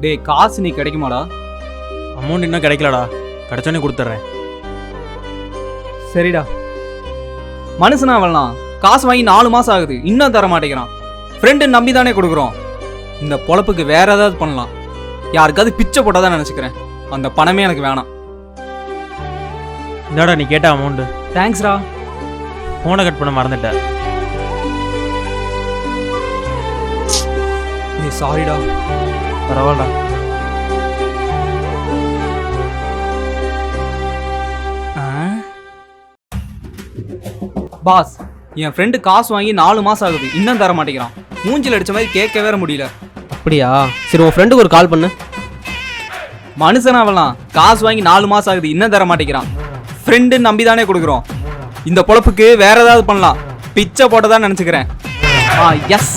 டேய் காசு நீ கிடைக்குமாடா? அமௌண்ட் இன்னும் கிடைக்கலடா, கிடைச்சோன்னே கொடுத்துட்றேன். சரிடா. மனுஷனா அவள்லாம் காசு வாங்கி 4 மாசம் ஆகுது, இன்னும் தர மாட்டேங்கிறான். ஃப்ரெண்டு நம்பி தானே கொடுக்குறோம். இந்த பொழப்புக்கு வேற ஏதாவது பண்ணலாம். யாருக்காவது பிச்சை போட்டாதான் நினச்சிக்கிறேன். அந்த பணமே எனக்கு வேணாம். இந்தாடா நீ கேட்ட அமௌண்ட்டு. தேங்க்ஸ்டா. ஃபோனை கட் பண்ண மறந்துட்டேன். சாரிடா. பரவாயில்லடா. பாஸ், என் ஃப்ரெண்டு காசு வாங்கி 4 மாசம் ஆகுது, இன்னும் தர மாட்டேங்கிறான். மூஞ்சில் அடிச்ச மாதிரி கேட்க வேற முடியல. அப்படியா? சரி, உன் ஃப்ரெண்டுக்கு ஒரு கால் பண்ணு. மனுஷனா அவலாம் காசு வாங்கி 4 மாசம் ஆகுது, இன்னும் தர மாட்டேங்கிறான். ஃப்ரெண்டு நம்பி தானே கொடுக்குறோம். இந்த பொழப்புக்கு வேற ஏதாவது பண்ணலாம். பிச்சை போட்டதான் நினச்சிக்கிறேன். எஸ்.